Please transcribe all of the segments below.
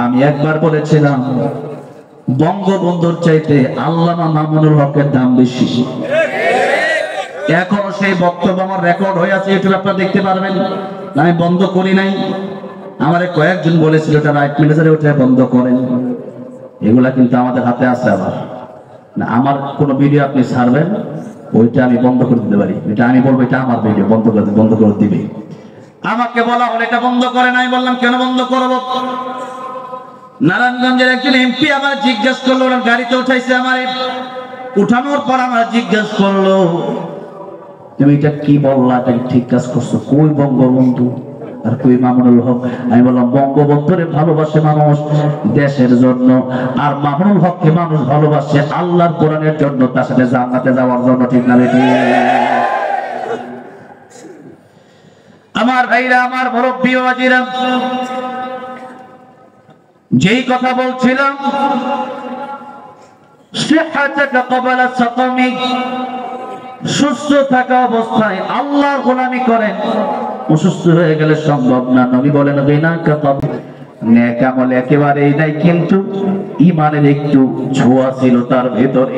আমি একবার বলেছিলাম বঙ্গবন্ধুর চাইতে আল্লামা মামুনুল হকের দাম বেশি। এখনো সেই বক্তব্য আমার রেকর্ড হয়ে আছে, ইউটিউবে আপনারা দেখতে পারবেন। আমি বন্ধ করি নাই। আমারে কয়েকজন বলেছিল এটা রাইট ম্যানেজারে ওটা বন্ধ করেন। এগুলা কিন্তু আমাদের হাতে আছে। আবার না, আমার কোনো ভিডিও আপনি ছাড়বেন ওইটা আমি বন্ধ করে দিতে পারি। এটা আমি বলবো এটা আমার ভিডিও, বন্ধ করে দিবে। আমাকে বলা হলো এটা বন্ধ করে নাই। বললাম কেন বন্ধ করবো? নারায়ণগঞ্জের একজন এমপি আমার জিজ্ঞেস করলো, ওনার গাড়িতে উঠাইছে আমারে, উঠানোর পর আমার জিজ্ঞেস করলো তুমি এটা কি বললা, এটা ঠিক কাজ করছো? কই বঙ্গবন্ধু আর কই মামুনুল হক? আমি বললাম বঙ্গবন্ধুরে ভালোবাসে মানুষ দেশের জন্য, আর মামুনুল হককে মানুষ ভালোবাসে আল্লাহর কোরআনের জন্য, তার সাথে জান্নাতে যাওয়ার জন্য। ঠিক না বেটি? আমার ভাইরা, আমার মুরব্বি ওয়াজিরা, যেই কথা বলছিলাম সুস্থ থাকা অবস্থায় আল্লাহর গোলামি করেন, অসুস্থ হয়ে গেলে সম্ভব না। নবী বলেন নেক আমল একেবারেই নাই, কিন্তু ইমানের একটু ছোঁয়া ছিল তার ভেতরে।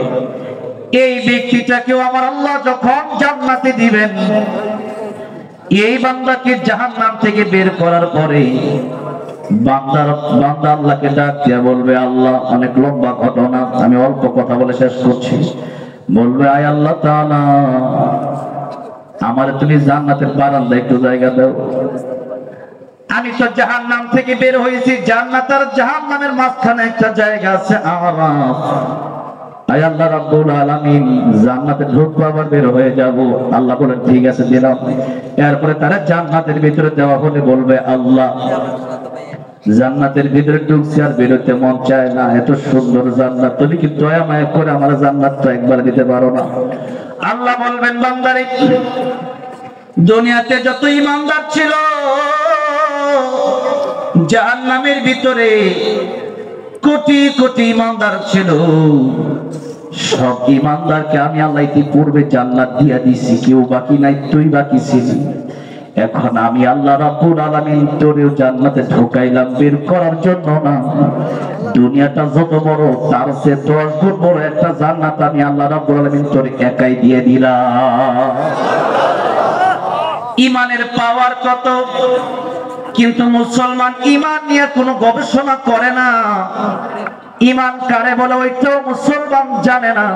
এই ব্যক্তিটাকেও আমার আল্লাহ যখন জান্নাতে দিবেন, এই বান্দাকে জাহান্নাম থেকে বের করার পরে বান্দা আল্লাহকে ডাক দিয়ে বলবে, আল্লাহ, অনেক লম্বা ঘটনা, আমি অল্প কথা বলে শেষ করছি। বলবে, আয় আল্লাহ তাআলা, আমার তুমি জান্নাতের বারান্দায় একটু জায়গা দাও। আমি তো জাহান্নাম থেকে বের হয়েছি, জান্নাত আর জাহান্নামের মাঝখানে একটা জায়গা আছে আরাফ। আয় আল্লাহ রাব্বুল আলামিন, জান্নাতে ঢুকবো আবার বের হয়ে যাব। আল্লাহ বলেন ঠিক আছে দিলাম। এরপরে তারা জান্নাতের ভিতরে দেওয়া হলে বলবে, আল্লাহ, জান্নাতের ভিতরে ঢুকছি আর বেরোতে মন চায় না, এত সুন্দর জান্নাত, তুমি কি দয়া মায়া করে আমার জান্নাতটা একবার দিতে পারো না? আল্লাহ বলবেন, বান্দারে, দুনিয়াতে যত ইমানদার ছিল জাহান্নামের ভিতরে কোটি কোটি ইমানদার ছিল, সব ইমানদারকে আমি আল্লাহ ইতিপূর্বে জান্নাত দিয়া দিছি, কেউ বাকি নাই, তুই বাকি ছিলি। এখন আমি আল্লাহ রাব্বুল আলামিন তোরেও জান্নাতে ঢোকাইলাম বের করার জন্য না। দুনিয়াটা যত বড়, তার চেয়ে 10 গুণ বড় একটা জান্নাত আমি আল্লাহ রাব্বুল আলামিন তোরে একাই দিয়ে দিলাম। ইমানের পাওয়ার কত! কিন্তু মুসলমান ইমান নিয়ে কোনো গবেষণা করে না। ইমান কারে বলে ওইটাও মুসলমান জানে না।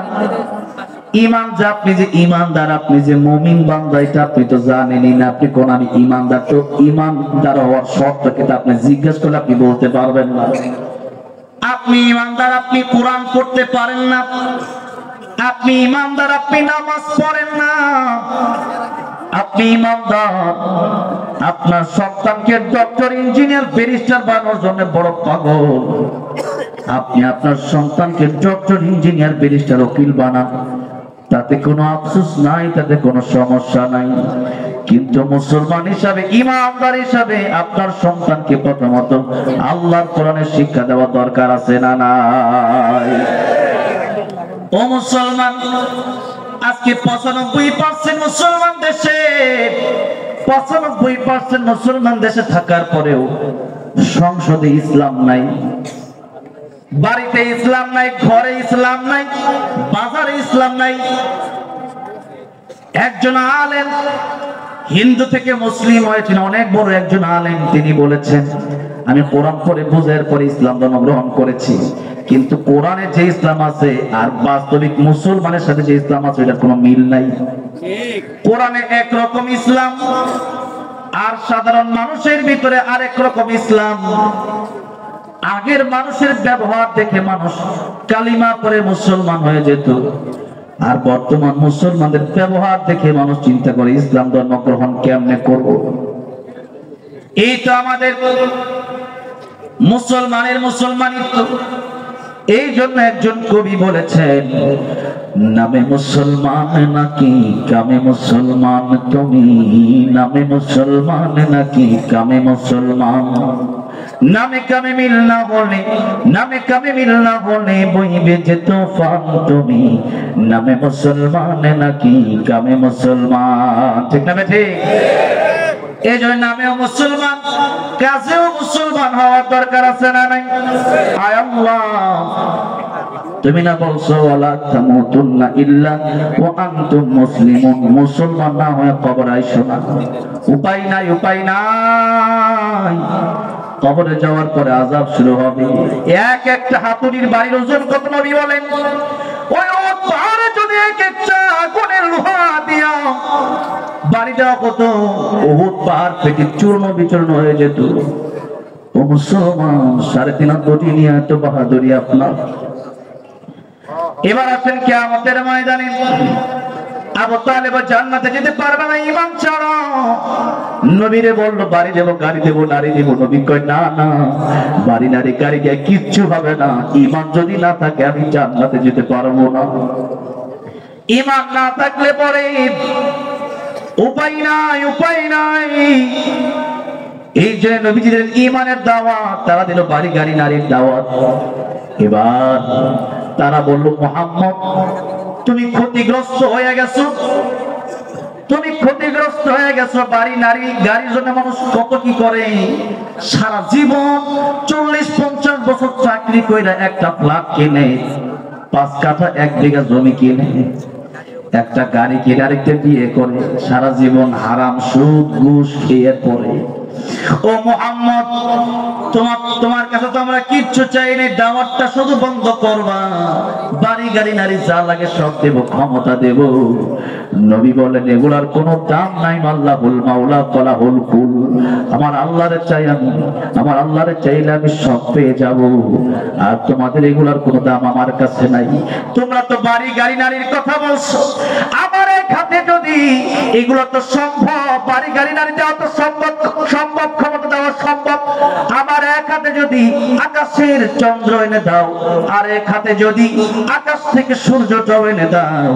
ইমান যে আপনি যে ইমানদার, আপনি যে মুমিন বান্দা, এটা আপনি তো জানেনই না। আপনি কোন আমি ইমানদার, তো ইমানদার হওয়ার শর্ত কিন্তু আপনি জিজ্ঞেস করলে আপনি বলতে পারবেন না। আপনি ইমানদার, আপনি কোরআন পড়তে পারেন না। আপনি ইমানদার, আপনি নামাজ পড়েন না। আপনি ইমানদার, আপনার সন্তানকে ডক্টর, ইঞ্জিনিয়ার, ব্যারিস্টার বানানোর জন্য বড় পাগল। আপনি আপনার সন্তানকে ডক্টর, ইঞ্জিনিয়ার, ব্যারিস্টার, উকিল বানান, তাতে কোনো আফসোস নাই, তাতে কোনো সমস্যা নাই। কিন্তু মুসলমান হিসাবে, ইমানদার হিসাবে আপনার সন্তানকে প্রথমত আল্লাহর কোরআনের শিক্ষা দেওয়া দরকার আছে না নাই? ও মুসলমান, আজকে 95% মুসলমান দেশে, 95% মুসলমান দেশে থাকার পরেও সংসদে ইসলাম নাই, বাড়িতে ইসলাম নাই, ঘরে ইসলাম নাই, বাজারে ইসলাম নাই। একজন আলেম হিন্দু থেকে মুসলিম হয়েছেন, অনেক বড় একজন আলেম, তিনি বলেছেন, আমি কোরআন পড়ে বুঝার পরে ইসলাম ধর্ম গ্রহণ করেছি, কিন্তু কোরআনে যে ইসলাম আছে আর বাস্তবিক মুসলমানের সাথে যে ইসলাম আছে এটার কোনো মিল নাই। কোরআনে একরকম ইসলাম, আর সাধারণ মানুষের ভিতরে আরেক রকম ইসলাম। আগের মানুষের ব্যবহার দেখে মানুষ কালিমা পড়ে মুসলমান হয়ে যেত, আর বর্তমান মুসলমানদের ব্যবহার দেখে মানুষ চিন্তা করে ইসলাম ধর্ম গ্রহণ কেমনে করব। এই তো আমাদের মুসলমানের মুসলমানিত্ব। এই জন্য একজন কবি বলেছেন, নামে মুসলমান নাকি কামে মুসলমান তুমি, নামে মুসলমান নাকি কামে মুসলমান, নামে কামে মিল না বলে, নামে কামে মিল না বলে বইবে যে তুফান তুমি, নামে মুসলমান নাকি কামে মুসলমান। ঠিক না ঠিক? এই জন্য আমিও মুসলমান, কাজেও মুসলমান হওয়ার দরকার আছে না নাই? আয় আল্লাহ, তুমি না বলছো ওয়ালা তামুতুন্না ইল্লা ওয়া আনতুম মুসলিমুন, মুসলমান না হয়ে কবরে আইসো না। উপায় নাই, উপায় নাই। কবরে যাওয়ার পরে আযাব শুরু হবে। এক একটা হাতুড়ির বাড়ির ওজন কত নবী বলেন? ওই পাহাড়ে যদি এক একটা আগুনের লোহা দিয়া বাড়ি দেওয়া কত, উহুদ পাহাড় থেকে চূর্ণ বিচূর্ণ হয়ে যেত। ও মুসলমান, 3.5 কোটি নিয়ে এত বাহাদুরি আপনার। এবার আছেন কিয়ামতের ময়দানে, আবু তালেব জান্নাতে যেতে পারবে না ঈমান ছাড়া। নবীরে বলল বাড়ি দেব, গাড়ি দেব, নারী দেব। নবী কয় না না, বাড়ি নারী গাড়ি দিয়ে কিচ্ছু হবে না। ঈমান যদি না থাকে আমি জান্নাতে যেতে পারবো না। ঈমান না থাকলে পরে উপায় নাই, উপায় নাই। এই যে নবীজিদের ঈমানের দাওয়াত, তারা দিল বাড়ি গাড়ি নারীর দাওয়াত। এবার তারা বলল মুহাম্মদ তুমি ক্ষতিগ্রস্ত হয়ে গেছো, তুমি ক্ষতিগ্রস্ত হয়ে গেছো। বাড়ি নারী গাড়ির জন্য মানুষ কত কি করে, সারা জীবন 40-50 বছর চাকরি করে একটা ফ্ল্যাট কিনে, 5 কাঠা 1 বিঘা জমি কিনে, একটা গাড়ি কিনে আরেকটা বিয়ে করে, সারা জীবন হারাম সুদ ঘুষ খেয়ে পড়ে। ও মুহাম্মদ, তোমার কাছে তো আমরা কিচ্ছু চাই না, দাওয়াতটা শুধু বন্ধ করবা, বাড়ি গাড়ি নারী যা লাগে সব দেব, ক্ষমতা দেব। নবী বলেন এগুলার কোনো দাম নাই। আল্লাহুল মাওলা ফালাহুল কুল, আমার আল্লাহরে চাই আমি, আমার আল্লাহরে চাইলে আমি সব পেয়ে যাব। আর তোমাদের এগুলার কোনো দাম আমার কাছে নাই। তোমরা তো বাড়ি গাড়ি নারীর কথা বলছো, আমার এক হাতে যদি এগুলো তো সম্ভব, বাড়ি গাড়ি নারী দেওয়া তো সম্ভব, ক্ষমতা দেওয়া সম্ভব। আমার এক হাতে যদি আকাশের চন্দ্র এনে দাও, আর এক হাতে যদি আকাশ থেকে সূর্যটাও এনে দাও,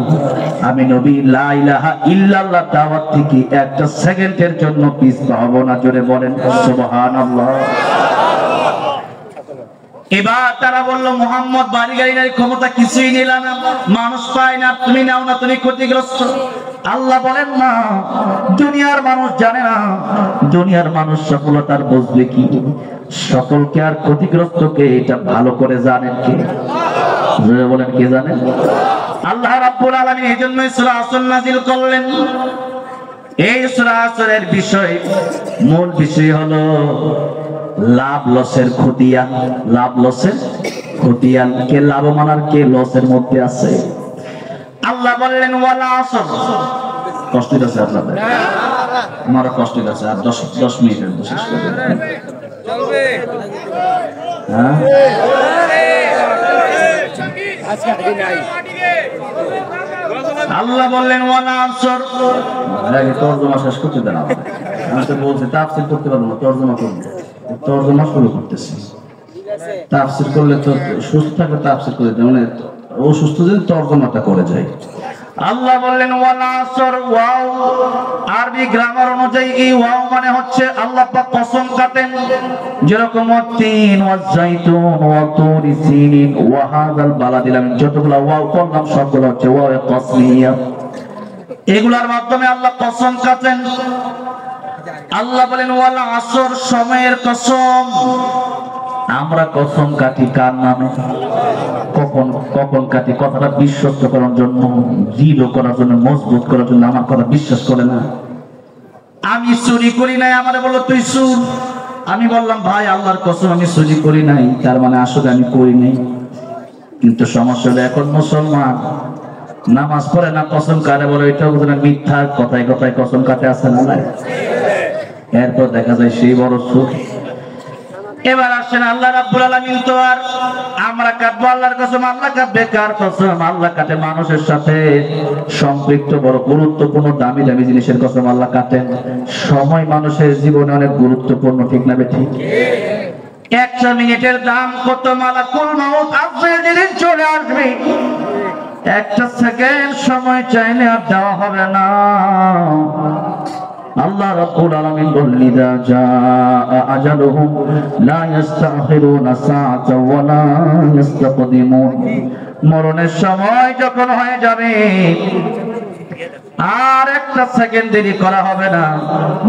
আমি নবী লা ইলাহা ইল্লাল্লাহ দাওয়াত থেকে একটা সেকেন্ডের জন্য পিছপা হব না। জোরে বলেন সুবহানাল্লাহ। এবার তারা বলল মুহাম্মদ বাড়ি গাড়ি নারী ক্ষমতা কিছুই নিলাম না, মানুষ পায় না, তুমি নাও না, তুমি ক্ষতিগ্রস্ত। আল্লাহ বলেন না, দুনিয়ার মানুষ জানে না, দুনিয়ার মানুষ সফলতার বুঝবে কি? সকলকে আর ক্ষতিগ্রস্তকে এটা ভালো করে জানেন কে? বলেন কে জানেন? আল্লাহ রাব্বুল আলামিন এই জন্যই সূরা আসর নাযিল করলেন। এই সূরা আসরের বিষয়, মূল বিষয় হলো লাভ লসের খতিয়ান। লাভ লসের খতিয়ান, কে লাভবান আর কে লসের মধ্যে আছে। আল্লাহ বললেন ওয়ালা আসর। কষ্ট আছে আপনাদের? আমারও কষ্ট আছে। আর 10 মিনিটের শেষ করে চলবে। হ্যাঁ, আল্লাহ বললেন ওয়ালা আসর। তরজমা শেষ করতে দেন। আমি তো বলছি তাফসীর করতে পারবো না, তরজমা করবো। তরজমা শুরু করতেছি। তাফসীর করলে তো সুস্থ থাকলে তাফসীর করে দেয়, মানে অসুস্থ যদি তরজমাটা করে যায়। আল্লাহ বললেন ওয়াল আসর। ওয়াও আরবি গ্রামার অনুযায়ী এই ওয়াও মানে হচ্ছে আল্লাহ পাক কসম কাটেন, যেরকম তিন ওয়া যাইতুন ওয়া তুর সিনিন ওয়া হাযাল বালাদিল আমিন, যতগুলো ওয়াও পড়লাম সবগুলো হচ্ছে ওয়াও কসমিয়া। এগুলোর মাধ্যমে আল্লাহ কসম কাটেন। আল্লাহ বলেন ওয়াল আসর, সময়ের কসম। আমরা কসম কাটি কার নামে? কখন কখন কাটি? কথাটা বিশ্বস্ত করার জন্য, দৃঢ় করার জন্য, মজবুত করার জন্য। আমার কথা বিশ্বাস করে না। আমি চুরি করি নাই, আমারে বললো তুই চুর। আমি বললাম ভাই আল্লাহর কসম আমি চুরি করি নাই, তার মানে আসলে আমি করি নাই। কিন্তু সমস্যা হলো এখন মুসলমান নামাজ পড়ে না, কসম কাটে বলে এটাও বুঝে মিথ্যা। কথায় কথায় কসম কাটে, আছে না নাই? এরপর দেখা যায় সেই বড় চোর। এবার আসেন আল্লাহ রাব্বুল আলামিন তো আর আমরা কাটবো আল্লাহর কসম, আল্লাহ কাটবে কার কসম? আল্লাহ কাটে মানুষের সাথে সম্পৃক্ত বড় গুরুত্বপূর্ণ দামি দামি জিনিসের কসম আল্লাহ কাটেন। সময় মানুষের জীবনে অনেক গুরুত্বপূর্ণ, ঠিক না ঠিক? একটা মিনিটের দাম কত? মালাকুল মাউত আজরাইল যেদিন চলে আসবে, একটা সেকেন্ড সময় চাইলে আর দেওয়া হবে না। আল্লাহ রাব্বুল আলামিন বলেন ইযা জাআ আজালুহুম লা ইস্তাখিরুনা সাআতাও ওয়া লা ইস্তাকদিমুন। মরণের সময় যখন হয়ে যাবে আর একটা সেকেন্ড দেরি করা হবে না,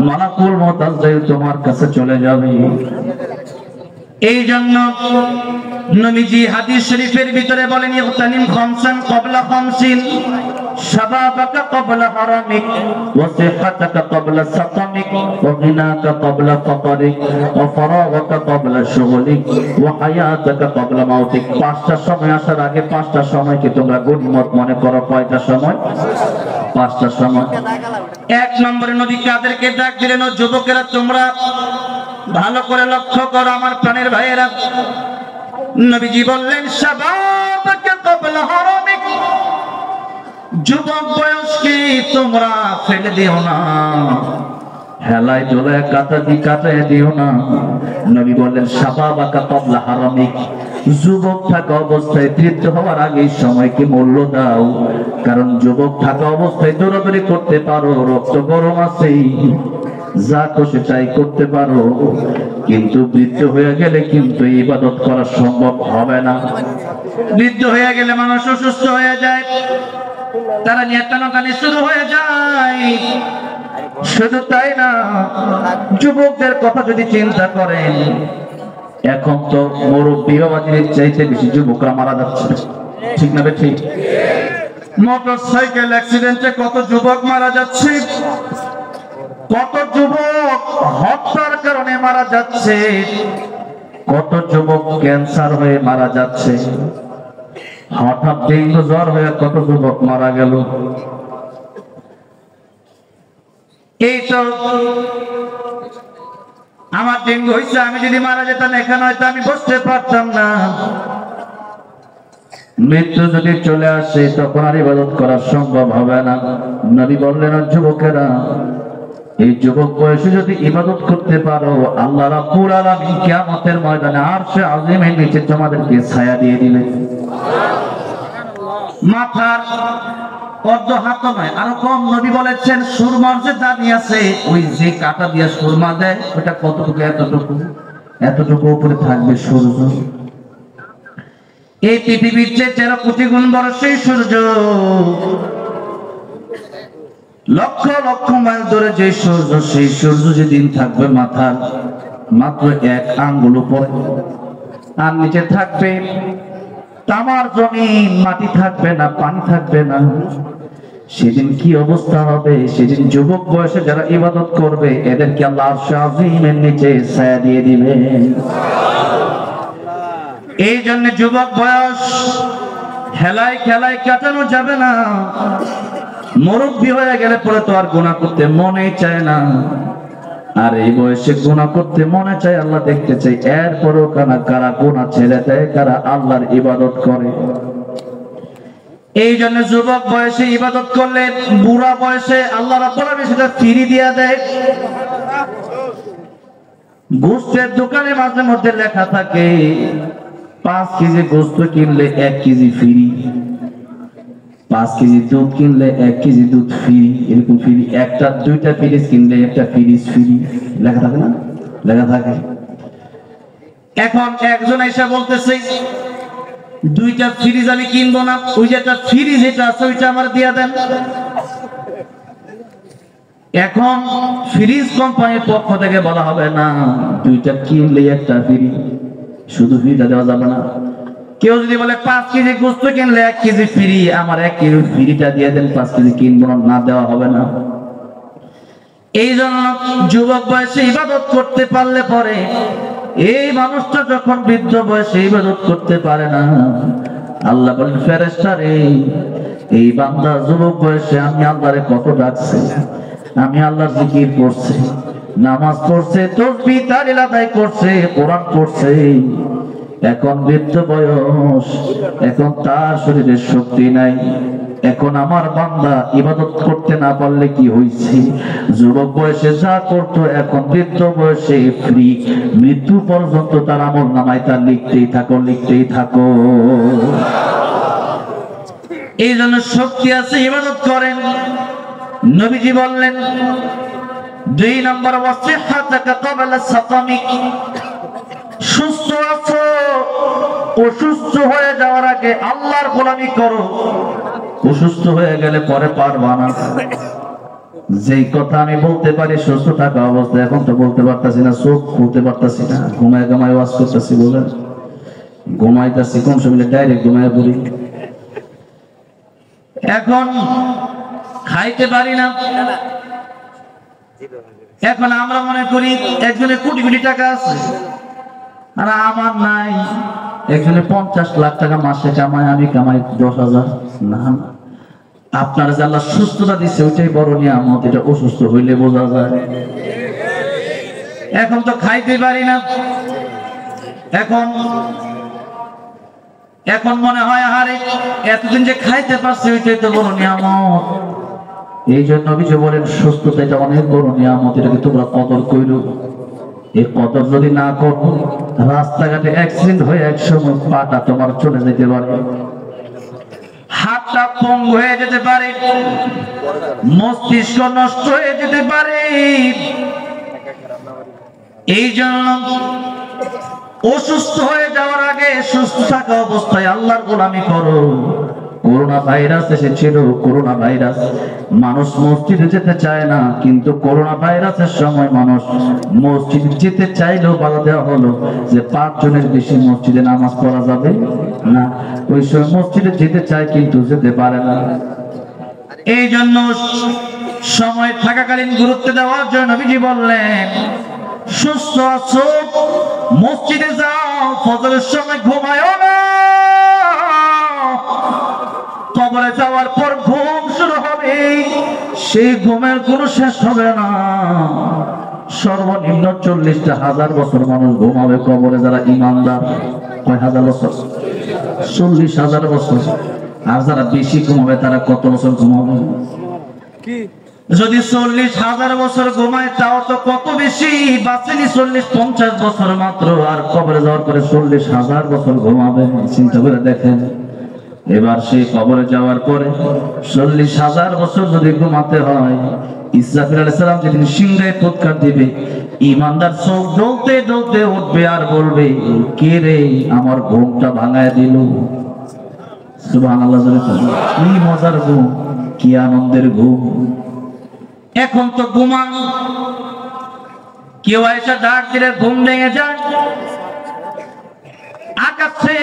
মালাকুল মউত আজরাইল তোমার কাছে চলে যাবে। এই জন্য নবীজি হাদিস শরীফের ভিতরে বলেন, ইগতানিম খামসান ক্বাবলা খামসিন, শাবাবাকা ক্বাবলা হারামিক, ওয়া সিহহাতাকা ক্বাবলা সাকামিক, ওয়া গিনাকা ক্বাবলা ফাকরিক, ওয়া ফারাগাকা ক্বাবলা শুগলিক, ওয়া হায়াতাকা ক্বাবলা মাউতিক। পাঁচটা সময় আসার আগে পাঁচটা সময়কে তোমরা গনিমত মনে করো। কয়টা সময়? পাঁচটা সময়। এক নম্বরে নবী কাদেরকে ডাক দিলেন? ও যুবকেরা, তোমরা ভালো করে লক্ষ্য করো আমার প্রাণের ভাইয়েরা। নবীজি বললেন, শাবাবাকা ক্বাবলা হারামিক, যুবক বয়সকে তোমরা ফেলে দিও না, হেলায় দোলায় কাটায় দিও না। নবী বললেন, শাবাবাকা ক্বাবলা হারামিক, যুবক থাকা অবস্থায় তৃপ্ত হওয়ার আগে সময়কে মূল্য দাও। কারণ যুবক থাকা অবস্থায় দৌড়াদৌড়ি করতে পারো, রক্ত গরম আছে, যা খুশি তাই করতে পারো, কিন্তু বৃদ্ধ হয়ে গেলে কিন্তু ইবাদত করা সম্ভব হবে না। বৃদ্ধ হয়ে গেলে মানুষ অসুস্থ হয়ে যায়, তারা নিয়ে টানাটানি শুরু হয়ে যায়। শুধু তাই না, যুবকদের কথা যদি চিন্তা করেন, এখন তো মুরব্বী বাবাদের চাইতে বেশি যুবকরা মারা যাচ্ছে, ঠিক না ঠিক? মোটরসাইকেল অ্যাক্সিডেন্টে কত যুবক মারা যাচ্ছে, কত যুবক হত্যার কারণে মারা যাচ্ছে, কত যুবক ক্যান্সার হয়ে মারা যাচ্ছে, হঠাৎ ডেঙ্গু জ্বর হয়ে কত যুবক মারা গেল। এই তো আমার ডেঙ্গু হয়েছে, আমি যদি মারা যেতাম এখানে হয়তো আমি বসতে পারতাম না। মৃত্যু যদি চলে আসে তখন আর ইবাদত করা সম্ভব হবে না। নবী বললেন, যুবকেরা, এই যুবক বয়সে যদি ইবাদত করতে পারো, আল্লাহ রাব্বুল আলামিন কিয়ামতের ময়দানে আরশে আজিমের নিচে তোমাদেরকে ছায়া দিয়ে দিবেন। মাথার অর্ধ হাত নয়, আরো কম। নবী বলেছেন, সুরমার যে দানি আছে, ওই যে কাটা দিয়ে সুরমা দেয়, ওটা কতটুকু? এতটুকু উপরে থাকবে সূর্য। এই পৃথিবীর চেয়ে 13 কোটি গুণ বড় সেই সূর্য। লক্ষ লক্ষ মাইল ধরে যে সূর্য, সেই সূর্য যেদিন থাকবে মাথার মাত্র 1 আঙ্গুল উপরে, আর নিচে থাকবে তামার জমিন, মাটি থাকবে না, পানি থাকবে না। সেদিন কি অবস্থা হবে? সেদিন যুবক বয়সে যারা ইবাদত করবে, এদেরকে আল্লাহ আরশে আজিমের নিচে ছায়া দিয়ে দিবে। এই জন্য যুবক বয়স খেলায় খেলায় কাটানো যাবে না। মুরব্বী হয়ে গেলে পরে তো আর গুনাহ করতে মনে চায় না, আর এই বয়সে গুনাহ করতে মনে চায়, আল্লাহ দেখতে চাই। এরপরও কারা গুনাহ ছেড়ে দেয়, কারা আল্লাহর ইবাদত করে। এই জন্য যুবক বয়সে ইবাদত করলে বুড়া বয়সে আল্লাহ রাব্বুল আলামিন সেটা ফিরি দিয়া দেয়। গোশতের দোকানে মাঝে মধ্যে লেখা থাকে, 5 কেজি গোশত কিনলে 1 কেজি ফ্রি, 5 কেজি দুধ কিনলে 1 কেজি দুধ ফ্রি, এরকম ফ্রি। একটা 2টা ফ্রিজ কিনলে 1টা ফ্রিজ ফ্রি, লেখা থাকে না? লেখা থাকে। এখন একজন এসে বলতেছে, 2টা ফ্রিজ আমি কিনবো না, ওই যে একটা ফ্রিজ যেটা আছে ওইটা আমার দিয়া দেন। এখন ফ্রিজ কোম্পানির পক্ষ থেকে বলা হবে, না, 2টা কিনলে 1টা ফ্রি, শুধু ফ্রিটা দেওয়া যাবে না। কেউ যদি বলে 5 কেজি গোশত কিনলে 1 কেজি ফ্রি, আমার 1 কেজি ফ্রিটা দিয়ে দেন, 5 কেজি কিনবো না, দেওয়া হবে না। এই জন্য যুবক বয়সে ইবাদত করতে পারলে পরে, এই মানুষটা যখন বৃদ্ধ বয়সে ইবাদত করতে পারে না, আল্লাহ বলেন, ফেরেশতা রে, এই বান্দা যুবক বয়সে আমি আল্লাহরে কত ডাকছে, আমি আল্লাহর জিকির করছে, নামাজ পড়ছে, তাসবিহ তাহলিল আদায় করছে, কোরআন পড়ছে, এখন বৃদ্ধ বয়স, এখন তার শরীরে শক্তি নাই। এখন আমার বান্দা ইবাদত করতে না পারলে কি হয়েছে? যুবক বয়সে যা করতো এখন বৃদ্ধ বয়সে ফ্রি, মৃত্যু পর্যন্ত তার আমল নামায় তার লিখতেই থাকো, লিখতেই থাকো। এই জন্য শক্তি আছে, ইবাদত করেন। নবীজি বললেন, 2 নম্বর, ওয়াসিহাতাকা ক্বাবলা সাকামিক, সুস্থ আছো, অসুস্থ হয়ে যাওয়ার আগে আল্লাহর গোলামি করো। অসুস্থ হয়ে গেলে পরে পারবা না। যেই কথা আমি বলতে পারি সুস্থ থাকা অবস্থা, এখন তো বলতে পারতাছি না, চোখ খুলতে পারতাছি না, ঘুমায় ঘুমায় ওয়াজ করতেছি, বলেন ঘুমাইতেছি, কোন সময় ডাইরেক্ট ঘুমায় পড়ি। এখন খাইতে পারি না। এখন আমরা মনে করি একজনের কোটি কোটি টাকা আছে আর আমার নাই। একজনে 50 লাখ টাকা মাসে কামায়, আমি কামাই 10,000। না, আপনার যে আল্লাহ সুস্থতা দিচ্ছে ওইটাই বড় নিয়ামত, এটা অসুস্থ হইলে বোঝা যায়। এখন তো খাইতে পারি না। এখন মনে হয় আরে এতদিন যে খাইতে পারছি ওইটাই তো বড় নিয়ামত। এই জন্য কিছু বলেন সুস্থতা এটা অনেক বড় নিয়ামত, এটাকে তোমরা কদর কইরো। এই কদর যদি না করো, রাস্তাঘাটে অ্যাক্সিডেন্ট হয়ে একসময় পাটা তোমার চলে যেতে পারে, হাতটা পঙ্গু হয়ে যেতে পারে, মস্তিষ্ক নষ্ট হয়ে যেতে পারে। এই জন্য অসুস্থ হয়ে যাওয়ার আগে সুস্থ থাকা অবস্থায় আল্লাহর গোলামি করো। করোনা ভাইরাস এসেছিল, করোনা ভাইরাস, মানুষ মসজিদে যেতে চায় না, কিন্তু করোনা ভাইরাসের সময় মানুষ মসজিদে যেতে চাইলেও বাধা দেওয়া হলো যে 5 জনের বেশি মসজিদে নামাজ পড়া যাবে না। ওই সময় মসজিদে যেতে চায় কিন্তু যেতে পারে না। এই জন্য সময় থাকাকালীন গুরুত্ব দেওয়ার জন্য নবীজি বললেন, সুস্থ আছো মসজিদে যাও, ফজরের সময় ঘুমায়ও না। কবরে যাওয়ার পর ঘুম শুরু হবে, সেই ঘুমের কোনো শেষ হবে না। সর্বনিম্ন 40,000 বছর মানুষ ঘুমাবে কবরে, যারা ইমানদার। কয় হাজার বছর? 40,000 বছর। আর যারা বেশি ঘুমাবে তারা কত বছর ঘুমাবে? যদি 40,000 বছর ঘুমায় তাও তো কত বেশি, বাঁচেনি 40-50 বছর মাত্র, আর কবরে যাওয়ার পরে 40,000 বছর ঘুমাবে। চিন্তা করে দেখেন। এবার সেই কবরে যাওয়ার পরে 40,000 বছর যদি ঘুমাতে হয়, ইসরাফিল আলাইহিস সালাম যেদিন সিংহায় ফুৎকার দিবে, ইমানদার চোখ জ্বলতে জ্বলতে উঠবে আর বলবে, কে রে আমার ঘুমটা ভাঙায় দিল। সুবহানাল্লাহ। কি মজার ঘুম, কি আনন্দের ঘুম। এখন তো ঘুমান, কেউ এসে ডাক দিলে ঘুম ভেঙে যায়। আকাশে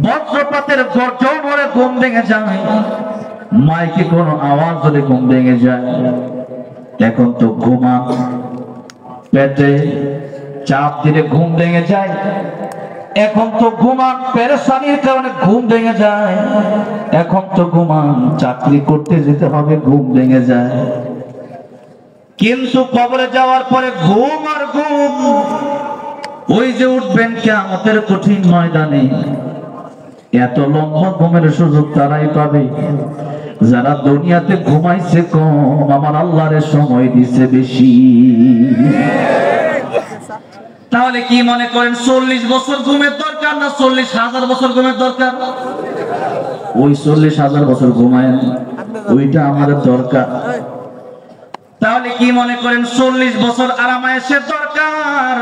বজ্রপাতের গর্জন হলে ঘুম ভেঙে যায়, মাইকে কোনো আওয়াজ হলে ঘুম ভেঙে যায়। এখন তো ঘুমা, পেটে চাপ দিলে ঘুম ভেঙে যায়। এখন তো ঘুমান, পেরেশানির কারণে ঘুম ভেঙে যায়। এখন তো ঘুমান, চাকরি করতে যেতে হবে, ঘুম ভেঙে যায়। কিন্তু কবরে যাওয়ার পরে ঘুম আর ঘুম। ওই যে উঠবেন কিয়ামতের কঠিন ময়দানে, এত লম্বা ঘুমের সুযোগ তারাই পাবে যারা দুনিয়াতে ঘুমাইছে কম, আমার আল্লাহর সময় দিছে বেশি। তাহলে কি মনে করেন 40 বছর ঘুমের দরকার না 40,000 বছর ঘুমের দরকার? ওই 40,000 বছর ঘুমায়েন, ওইটা আমাদের দরকার। তাহলে কি মনে করেন 40 বছর আরামায়েশের দরকার,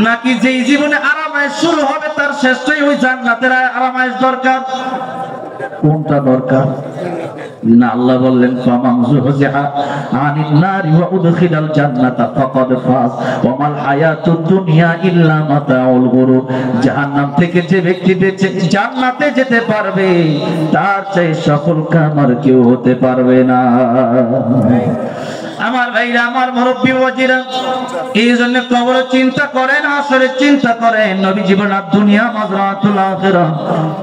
নাকি যেই জীবনে আরামায়েশ শুরু হবে তার শেষটাই ওই জান্নাতের আরামায়েশ দরকার? কোনটা দরকার? না, আল্লাহ বললেন ফামান যুহজিহা আনিন নারি ওয়া উদখিলাল জান্নাতা ফাকাদ ফাজ ওয়া মাল হায়াতুদ দুনিয়া ইল্লা মাতাউল গুরুর। জাহান্নাম থেকে যে ব্যক্তি বেঁচে জান্নাতে যেতে পারবে তার চেয়ে সফল কাম আর কেউ হতে পারবে না। আমার ভাইরা, আমার মুরব্বী ওয়াজিরা, এই জন্য কবরে চিন্তা করেন, আসরে চিন্তা করেন। নবী জীবন আর দুনিয়া মাজরাতুল আখিরাহ,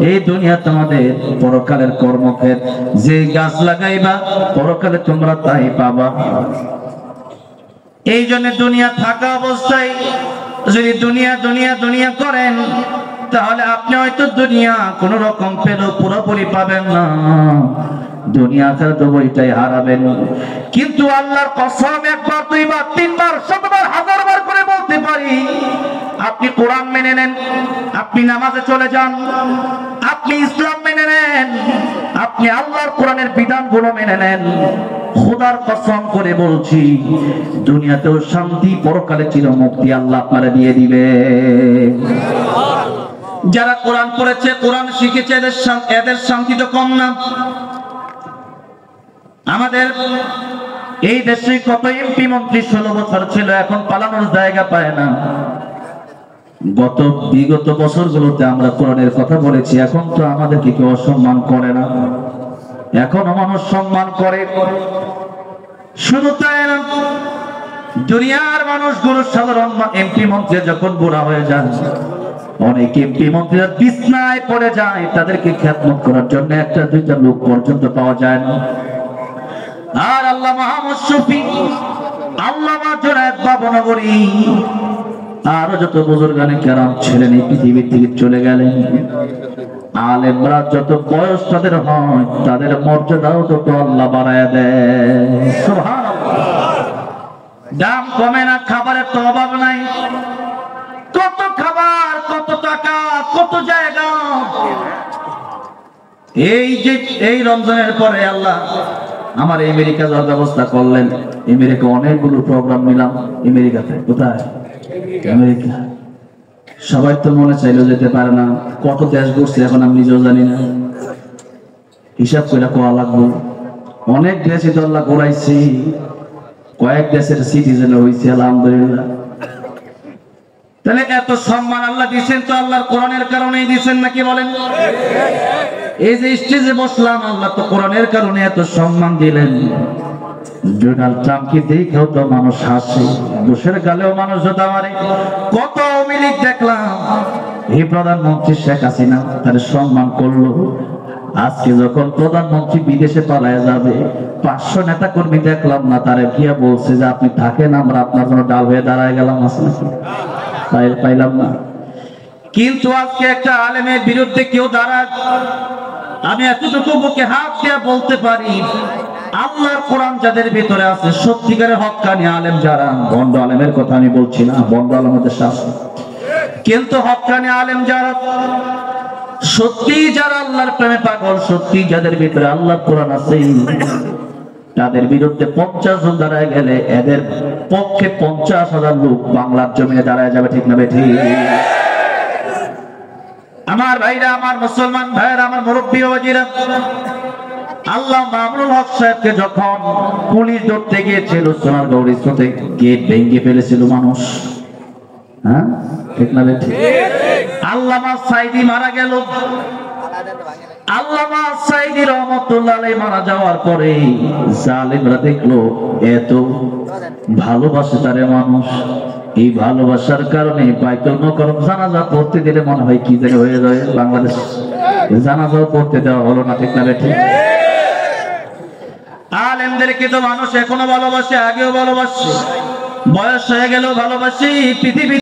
এই দুনিয়া তোমাদের পরকালের কর্মক্ষেত্র। যে গাছ লাগাইবা পরকালে তোমরা তাই পাবা। এই জন্য দুনিয়া থাকা অবস্থায় যদি দুনিয়া দুনিয়া দুনিয়া করেন, তাহলে আপনি হয়তো দুনিয়া কোন রকম পেলেও পুরোপুরি পাবেন না, দুনিয়া আখিরাত দুইটাই হারাবেন। কিন্তু আল্লাহর কসম, একবার, দুইবার, তিনবার, শতবার, হাজারবার করে বলতে পারি, আপনি কোরআন মেনে নেন, আপনি নামাজে চলে যান, আপনি ইসলাম মেনে নেন, আপনি আল্লাহর কোরআনের বিধানগুলো মেনে নেন, খোদার কসম করে বলছি দুনিয়াতেও শান্তি, পরকালে চিরমুক্তি আল্লাহ আপনারা দিয়ে দিবে। যারা কোরআন পড়েছে, কোরআন শিখেছে, এদের শান্তি তো কম না। আমাদের এই দেশে কত এমপি মন্ত্রী 16 বছর ছিল, এখন পালানোর জায়গা পায় না। বিগত বছরগুলোতে আমরা কোরআনের কথা বলেছি, এখন তো আমাদেরকে কেউ অসম্মান করে না, এখনো মানুষ সম্মান করে। শুধু তাই না, দুনিয়ার মানুষগুলো সাধারণ এমপি মন্ত্রী যখন বুড়া হয়ে যায়, অনেক এমপি মন্ত্রীরা বিছনায় পড়ে যায়, তাদেরকে খেদমত করার জন্য একটা দুইটা লোক পর্যন্ত পাওয়া যায় না। আর আল্লামা আহমদ শফী, আল্লামা জুনায়েদ বাবনগরী, আরো যত বুজুর্গানে কেরাম ছিলেন এই পৃথিবী থেকে চলে গেলেন। আলেমরা যত বয়স তাদের হয়, তাদের মর্যাদাও তত আল্লাহ বাড়ায় দেয়। সুবহানাল্লাহ। দাম কমে না, খাবারের তো অভাব নাই। কত খাবার, কত টাকা, কত জায়গা। এই যে এই রমজানের পরে আল্লাহ আমার আমেরিকা যাওয়ার ব্যবস্থা করলেন। আমেরিকা অনেকগুলো প্রোগ্রাম নিলাম আমেরিকাতে। কোথায়? আমেরিকা। সবাই তো মনে চাইলেও যেতে পারে না। কত দেশ ঘুরছে এখন আমি নিজেও জানি না, হিসাব করে কোয়া লাগবো। অনেক দেশে তো আল্লাহ ঘোরাইছি, কয়েক দেশের সিটিজেন হয়েছে আলহামদুলিল্লাহ। তাহলে এত সম্মান আল্লাহ দিচ্ছেন তো আল্লাহর কোরআনের কারণেই দিচ্ছেন নাকি বলেন? এই যে স্টেজে বসলাম, আল্লাহ তো কোরআনের কারণে এত সম্মান দিলেন। ডোনাল্ড ট্রাম্পকে দেখেও তো মানুষ হাসে, বুশের গালেও মানুষ জোতা মারে। কত আওয়ামী লীগ দেখলাম, এই প্রধানমন্ত্রী শেখ হাসিনা তার সম্মান করলো। আজকে যখন প্রধানমন্ত্রী বিদেশে পালায় যাবে, 500 নেতা কর্মী দেখলাম না, তারে গিয়া বলছে যে আপনি থাকেন, আমরা আপনার জন্য ডাল হয়ে দাঁড়ায় গেলাম। পাইলাম না। কিন্তু আজকে একটা আলেমের বিরুদ্ধে কেউ দাঁড়ায়, আমি এতটুকু বুকে হাত দিয়ে বলতে পারি, আল্লাহর কোরআন যাদের ভিতরে আছে, সত্যিকারের হক্কানি আলেম যারা, বন্ড আলেমের কথা আমি বলছি না, বন্ড আলেমদের শাস্তি, কিন্তু হক্কানি আলেম যারা, সত্যি যারা আল্লাহর প্রেমে পাগল, সত্যি যাদের ভিতরে আল্লাহর কোরআন আছে, তাদের বিরুদ্ধে 50 জন দাঁড়ায় গেলে এদের পক্ষে 50,000 লোক বাংলার জমিনে দাঁড়ায় যাবে। ঠিক না বেঠিক? আমার ভাইরা, আমার মুসলমান ভাইরা, আমার মুরব্বী ওয়াজিরা, আল্লাহ মামুনুল হক সাহেবকে যখন পুলিশ ধরতে গিয়েছিল সোনারগাঁও স্কুলে, গেট ভেঙে ফেলেছিল মানুষ। হ্যাঁ, ঠিক না বেঠিক? আল্লামা সাইদি মারা গেল। আল্লামা সাইদি রহমাতুল্লাহ আলাইহি মারা যাওয়ার পরে জালেমরা দেখলো এত ভালোবাসে তারে মানুষ, এই ভালোবাসার কারণে বাইতুল মুকাররম জানাজা পড়তে দিলে মনে হয় কি জানি হয়ে যায় বাংলাদেশ, জানাজা পড়তে দেওয়া হলো না। ঠিক না বেঠিক? আলেমদেরকে তো মানুষ এখনো ভালোবাসে, আগেও ভালোবাসে, বয়স হয়ে গেলেও ভালোবাসি। পৃথিবী